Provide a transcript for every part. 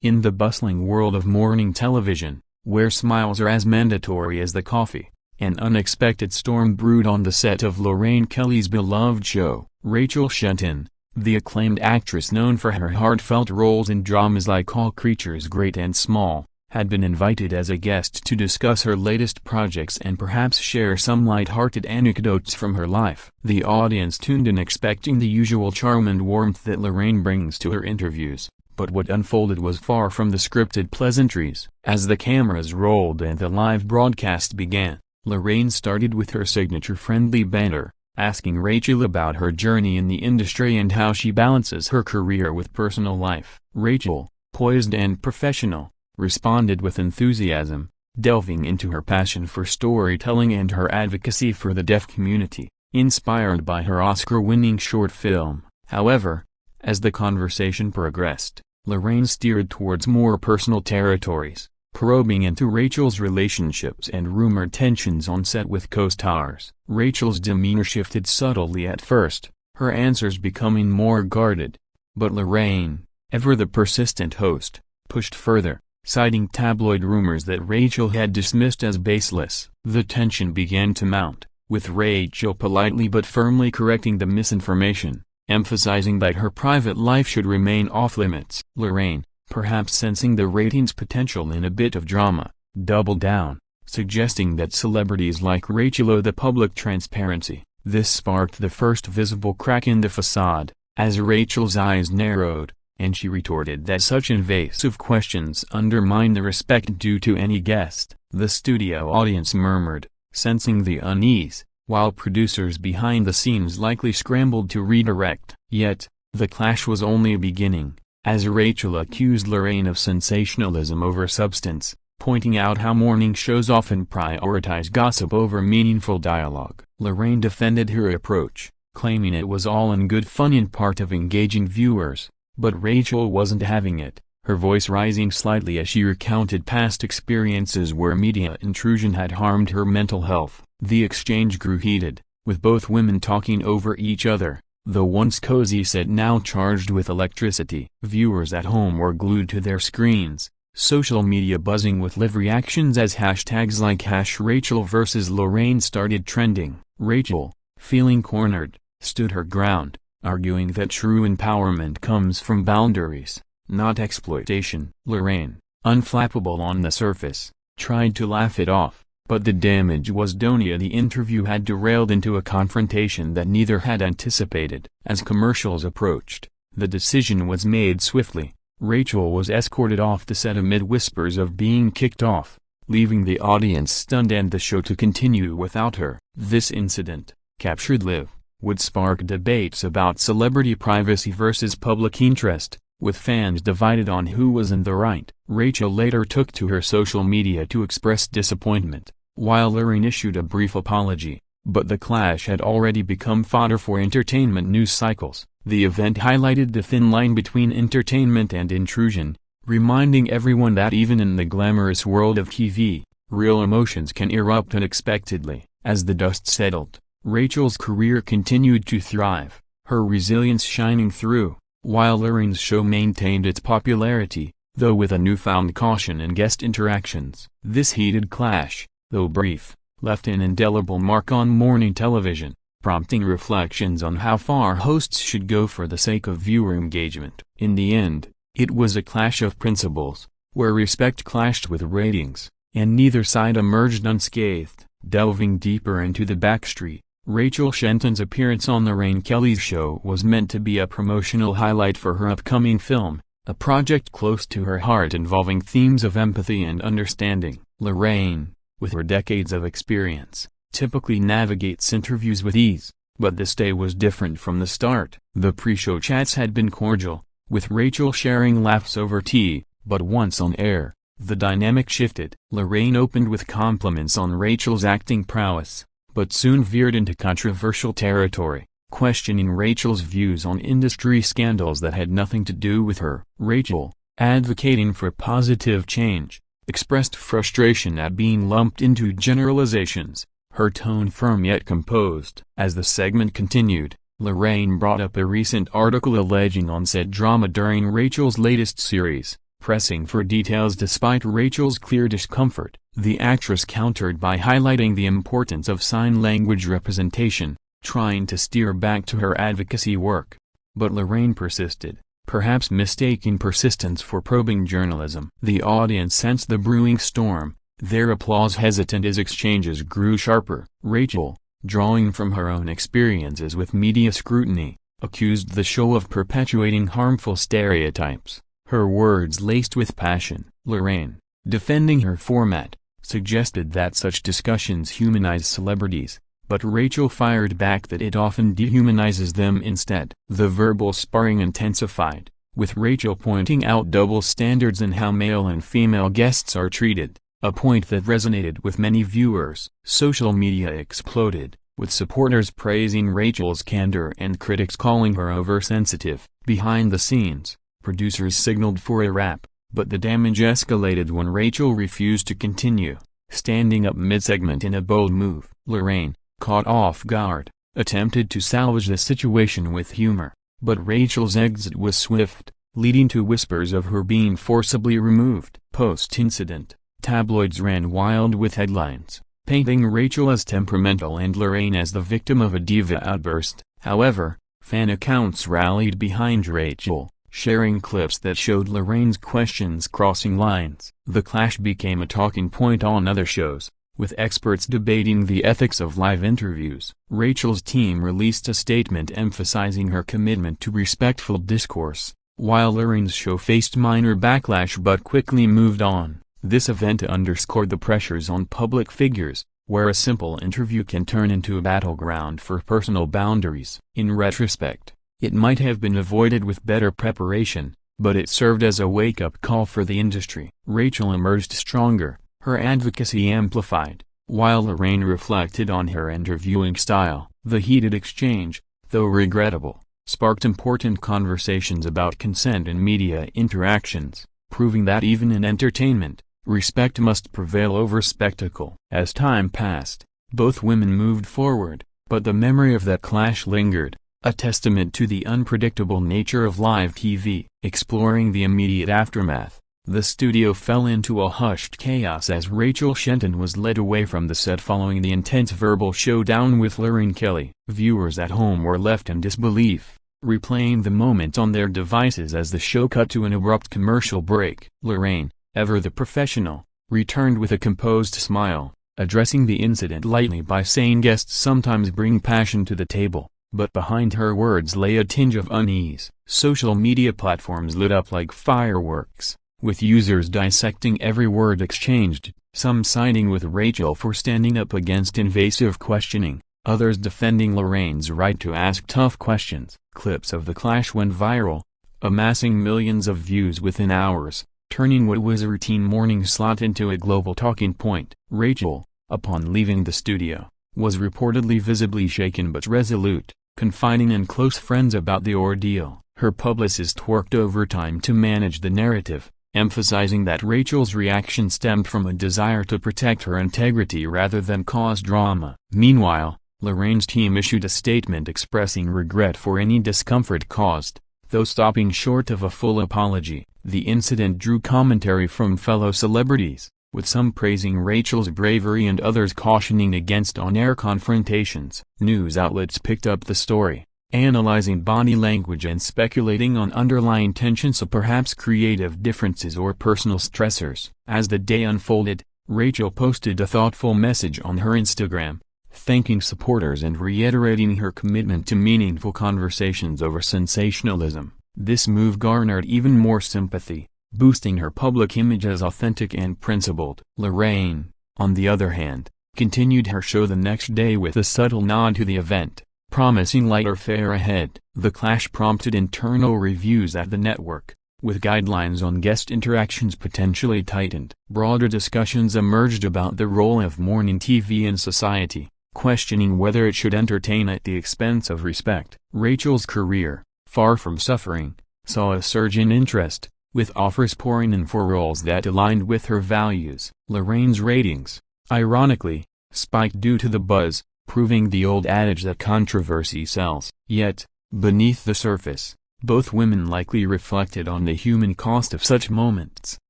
In the bustling world of morning television, where smiles are as mandatory as the coffee, an unexpected storm brewed on the set of Lorraine Kelly's beloved show. Rachel Shenton, the acclaimed actress known for her heartfelt roles in dramas like All Creatures Great and Small, had been invited as a guest to discuss her latest projects and perhaps share some light-hearted anecdotes from her life. The audience tuned in expecting the usual charm and warmth that Lorraine brings to her interviews, but what unfolded was far from the scripted pleasantries. As the cameras rolled and the live broadcast began, Lorraine started with her signature friendly banter, asking Rachel about her journey in the industry and how she balances her career with personal life. Rachel, poised and professional, responded with enthusiasm, delving into her passion for storytelling and her advocacy for the deaf community, inspired by her Oscar-winning short film. However, as the conversation progressed, Lorraine steered towards more personal territories, probing into Rachel's relationships and rumored tensions on set with co-stars. Rachel's demeanor shifted subtly at first, her answers becoming more guarded. But Lorraine, ever the persistent host, pushed further, citing tabloid rumors that Rachel had dismissed as baseless. The tension began to mount, with Rachel politely but firmly correcting the misinformation, emphasizing that her private life should remain off-limits. Lorraine, perhaps sensing the ratings' potential in a bit of drama, doubled down, suggesting that celebrities like Rachel owe the public transparency. This sparked the first visible crack in the facade, as Rachel's eyes narrowed, and she retorted that such invasive questions undermine the respect due to any guest. The studio audience murmured, sensing the unease, while producers behind the scenes likely scrambled to redirect. Yet, the clash was only beginning, as Rachel accused Lorraine of sensationalism over substance, pointing out how morning shows often prioritize gossip over meaningful dialogue. Lorraine defended her approach, claiming it was all in good fun and part of engaging viewers. But Rachel wasn't having it, her voice rising slightly as she recounted past experiences where media intrusion had harmed her mental health. The exchange grew heated, with both women talking over each other, the once cozy set now charged with electricity. Viewers at home were glued to their screens, social media buzzing with live reactions as hashtags like #Rachel vs Lorraine started trending. Rachel, feeling cornered, stood her ground, arguing that true empowerment comes from boundaries, not exploitation. Lorraine, unflappable on the surface, tried to laugh it off, but the damage was done. The interview had derailed into a confrontation that neither had anticipated. As commercials approached, the decision was made swiftly. Rachel was escorted off the set amid whispers of being kicked off, leaving the audience stunned and the show to continue without her. This incident, captured live, would spark debates about celebrity privacy versus public interest, with fans divided on who was in the right. Rachel later took to her social media to express disappointment, while Lorraine issued a brief apology, but the clash had already become fodder for entertainment news cycles. The event highlighted the thin line between entertainment and intrusion, reminding everyone that even in the glamorous world of TV, real emotions can erupt unexpectedly. As the dust settled, Rachel's career continued to thrive, her resilience shining through, while Lorraine's show maintained its popularity, though with a newfound caution in guest interactions. This heated clash, though brief, left an indelible mark on morning television, prompting reflections on how far hosts should go for the sake of viewer engagement. In the end, it was a clash of principles, where respect clashed with ratings, and neither side emerged unscathed. Delving deeper into the backstreet, Rachel Shenton's appearance on Lorraine Kelly's show was meant to be a promotional highlight for her upcoming film, a project close to her heart involving themes of empathy and understanding. Lorraine, with her decades of experience, typically navigates interviews with ease, but this day was different from the start. The pre-show chats had been cordial, with Rachel sharing laughs over tea, but once on air, the dynamic shifted. Lorraine opened with compliments on Rachel's acting prowess, but soon veered into controversial territory, questioning Rachel's views on industry scandals that had nothing to do with her. Rachel, advocating for positive change, expressed frustration at being lumped into generalizations, her tone firm yet composed. As the segment continued, Lorraine brought up a recent article alleging on-set drama during Rachel's latest series, pressing for details despite Rachel's clear discomfort. The actress countered by highlighting the importance of sign language representation, trying to steer back to her advocacy work. But Lorraine persisted, perhaps mistaking persistence for probing journalism. The audience sensed the brewing storm. Their applause hesitant as exchanges grew sharper. Rachel, drawing from her own experiences with media scrutiny, accused the show of perpetuating harmful stereotypes, her words laced with passion. Lorraine, defending her format, suggested that such discussions humanize celebrities, but Rachel fired back that it often dehumanizes them instead. The verbal sparring intensified, with Rachel pointing out double standards in how male and female guests are treated, a point that resonated with many viewers. Social media exploded, with supporters praising Rachel's candor and critics calling her oversensitive. Behind the scenes, producers signaled for a wrap, but the damage escalated when Rachel refused to continue, standing up mid-segment in a bold move. Lorraine, caught off guard, attempted to salvage the situation with humor, but Rachel's exit was swift, leading to whispers of her being forcibly removed. Post-incident, tabloids ran wild with headlines, painting Rachel as temperamental and Lorraine as the victim of a diva outburst. However, fan accounts rallied behind Rachel, sharing clips that showed Lorraine's questions crossing lines. The clash became a talking point on other shows, with experts debating the ethics of live interviews. Rachel's team released a statement emphasizing her commitment to respectful discourse, while Lorraine's show faced minor backlash but quickly moved on. This event underscored the pressures on public figures, where a simple interview can turn into a battleground for personal boundaries. In retrospect, it might have been avoided with better preparation, but it served as a wake-up call for the industry. Rachel emerged stronger, her advocacy amplified, while Lorraine reflected on her interviewing style. The heated exchange, though regrettable, sparked important conversations about consent in media interactions, proving that even in entertainment, respect must prevail over spectacle. As time passed, both women moved forward, but the memory of that clash lingered, a testament to the unpredictable nature of live TV. Exploring the immediate aftermath, the studio fell into a hushed chaos as Rachel Shenton was led away from the set following the intense verbal showdown with Lorraine Kelly. Viewers at home were left in disbelief, replaying the moment on their devices as the show cut to an abrupt commercial break. Lorraine, ever the professional, returned with a composed smile, addressing the incident lightly by saying guests sometimes bring passion to the table, but behind her words lay a tinge of unease. Social media platforms lit up like fireworks, with users dissecting every word exchanged, some siding with Rachel for standing up against invasive questioning, others defending Lorraine's right to ask tough questions. Clips of the clash went viral, amassing millions of views within hours, turning what was a routine morning slot into a global talking point. Rachel, upon leaving the studio, was reportedly visibly shaken but resolute, confiding in close friends about the ordeal. Her publicist worked overtime to manage the narrative, emphasizing that Rachel's reaction stemmed from a desire to protect her integrity rather than cause drama. Meanwhile, Lorraine's team issued a statement expressing regret for any discomfort caused, though stopping short of a full apology. The incident drew commentary from fellow celebrities, with some praising Rachel's bravery and others cautioning against on-air confrontations. News outlets picked up the story, analyzing body language and speculating on underlying tensions or perhaps creative differences or personal stressors. As the day unfolded, Rachel posted a thoughtful message on her Instagram, thanking supporters and reiterating her commitment to meaningful conversations over sensationalism. This move garnered even more sympathy, boosting her public image as authentic and principled. Lorraine, on the other hand, continued her show the next day with a subtle nod to the event, promising lighter fare ahead. The clash prompted internal reviews at the network, with guidelines on guest interactions potentially tightened. Broader discussions emerged about the role of morning TV in society, questioning whether it should entertain at the expense of respect. Rachel's career, far from suffering, saw a surge in interest, with offers pouring in for roles that aligned with her values. Lorraine's ratings, ironically, spiked due to the buzz, proving the old adage that controversy sells. Yet, beneath the surface, Both women likely reflected on the human cost of such moments.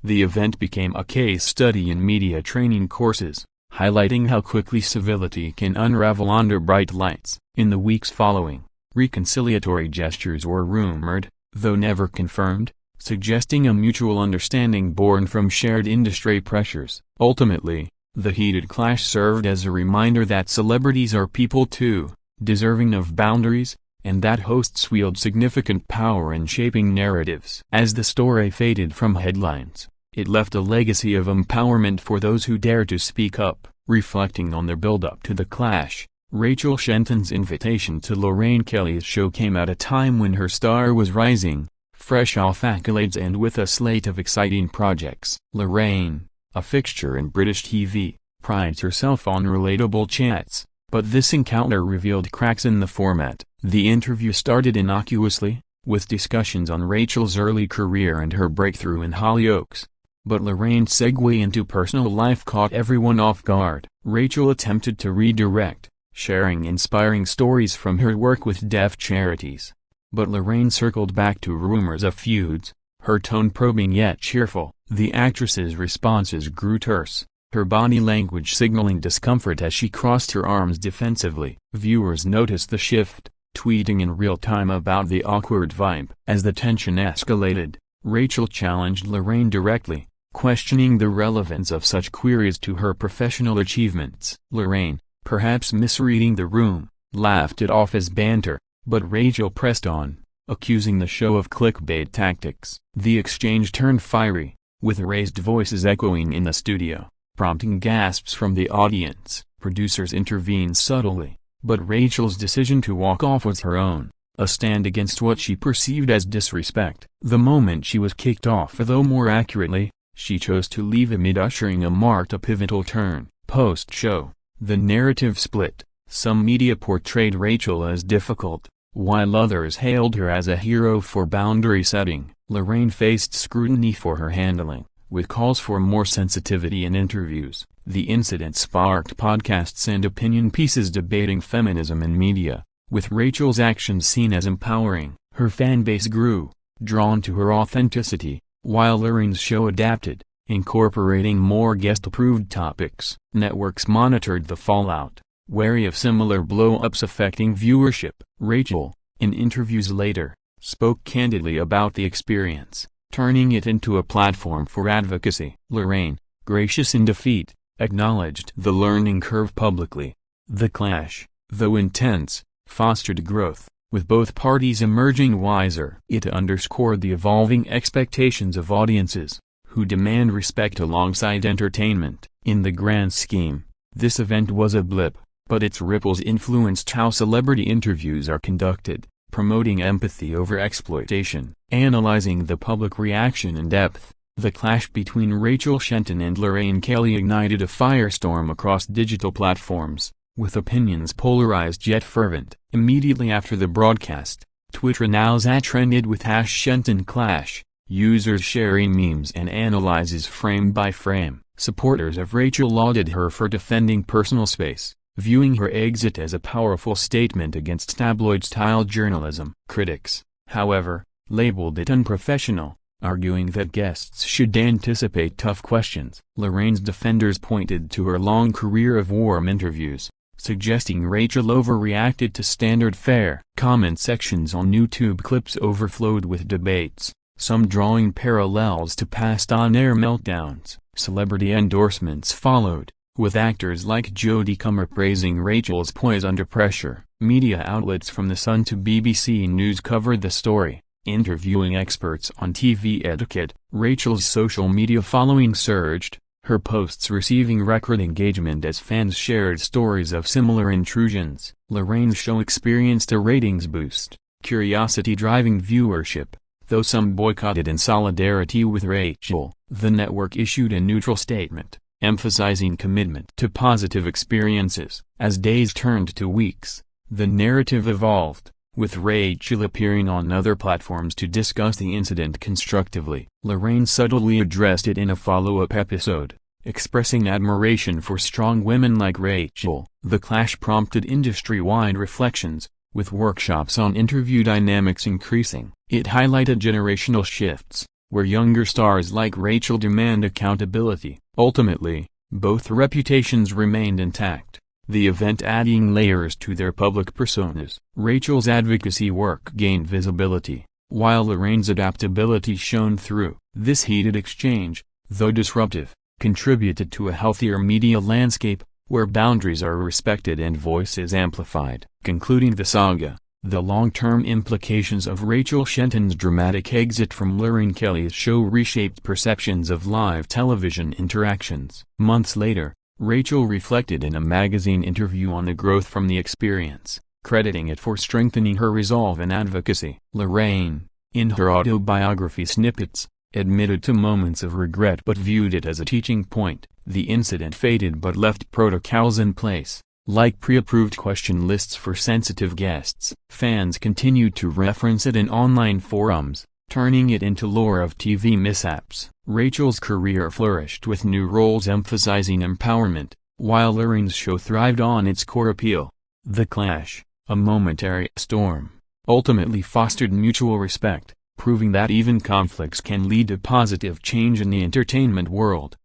The event became a case study in media training courses, highlighting how quickly civility can unravel under bright lights. In the weeks following, reconciliatory gestures were rumored, though never confirmed, suggesting a mutual understanding born from shared industry pressures. Ultimately, the heated clash served as a reminder that celebrities are people too, deserving of boundaries, and that hosts wield significant power in shaping narratives. As the story faded from headlines, it left a legacy of empowerment for those who dare to speak up. Reflecting on the build-up to the clash, Rachel Shenton's invitation to Lorraine Kelly's show came at a time when her star was rising, fresh off accolades and with a slate of exciting projects. Lorraine, a fixture in British TV, prides herself on relatable chats, but this encounter revealed cracks in the format. The interview started innocuously, with discussions on Rachel's early career and her breakthrough in Hollyoaks. But Lorraine's segue into personal life caught everyone off guard. Rachel attempted to redirect, sharing inspiring stories from her work with deaf charities. But Lorraine circled back to rumors of feuds, her tone probing yet cheerful. The actress's responses grew terse, her body language signaling discomfort as she crossed her arms defensively. Viewers noticed the shift, tweeting in real time about the awkward vibe. As the tension escalated, Rachel challenged Lorraine directly, questioning the relevance of such queries to her professional achievements. Lorraine, perhaps misreading the room, laughed it off as banter, but Rachel pressed on, accusing the show of clickbait tactics. The exchange turned fiery, with raised voices echoing in the studio, prompting gasps from the audience. Producers intervened subtly, but Rachel's decision to walk off was her own, a stand against what she perceived as disrespect. The moment she was kicked off, though more accurately, she chose to leave amid ushering a marked a pivotal turn. Post-show, the narrative split. Some media portrayed Rachel as difficult, while others hailed her as a hero for boundary setting. Lorraine faced scrutiny for her handling, with calls for more sensitivity in interviews. The incident sparked podcasts and opinion pieces debating feminism in media, with Rachel's actions seen as empowering. Her fanbase grew, drawn to her authenticity, while Lorraine's show adapted, incorporating more guest-approved topics. Networks monitored the fallout, wary of similar blow-ups affecting viewership. Rachel, in interviews later, spoke candidly about the experience, turning it into a platform for advocacy. Lorraine, gracious in defeat, acknowledged the learning curve publicly. The clash, though intense, fostered growth, with both parties emerging wiser. It underscored the evolving expectations of audiences, who demand respect alongside entertainment. In the grand scheme, this event was a blip, but its ripples influenced how celebrity interviews are conducted, promoting empathy over exploitation. Analyzing the public reaction in depth, the clash between Rachel Shenton and Lorraine Kelly ignited a firestorm across digital platforms, with opinions polarized yet fervent. Immediately after the broadcast, Twitter now trended with #ShentonClash, users sharing memes and analyses frame by frame. Supporters of Rachel lauded her for defending personal space, viewing her exit as a powerful statement against tabloid-style journalism. Critics, however, labeled it unprofessional, arguing that guests should anticipate tough questions. Lorraine's defenders pointed to her long career of warm interviews, suggesting Rachel overreacted to standard fare. Comment sections on YouTube clips overflowed with debates, some drawing parallels to past on-air meltdowns. Celebrity endorsements followed, with actors like Jodie Comer praising Rachel's poise under pressure. Media outlets from The Sun to BBC News covered the story, interviewing experts on TV etiquette. Rachel's social media following surged, her posts receiving record engagement as fans shared stories of similar intrusions. Lorraine's show experienced a ratings boost, curiosity driving viewership, though some boycotted in solidarity with Rachel. The network issued a neutral statement, emphasizing commitment to positive experiences. As days turned to weeks, the narrative evolved, with Rachel appearing on other platforms to discuss the incident constructively. Lorraine subtly addressed it in a follow-up episode, expressing admiration for strong women like Rachel. The clash prompted industry-wide reflections, with workshops on interview dynamics increasing. It highlighted generational shifts, where younger stars like Rachel demand accountability. Ultimately, both reputations remained intact, the event adding layers to their public personas. Rachel's advocacy work gained visibility, while Lorraine's adaptability shone through. This heated exchange, though disruptive, contributed to a healthier media landscape, where boundaries are respected and voices amplified. Concluding the saga, the long-term implications of Rachel Shenton's dramatic exit from Lorraine Kelly's show reshaped perceptions of live television interactions. Months later, Rachel reflected in a magazine interview on the growth from the experience, crediting it for strengthening her resolve and advocacy. Lorraine, in her autobiography Snippets, admitted to moments of regret but viewed it as a teaching point. The incident faded but left protocols in place, like pre-approved question lists for sensitive guests. Fans continued to reference it in online forums, turning it into lore of TV mishaps. Rachel's career flourished with new roles emphasizing empowerment, while Lorraine's show thrived on its core appeal. The clash, a momentary storm, ultimately fostered mutual respect, proving that even conflicts can lead to positive change in the entertainment world.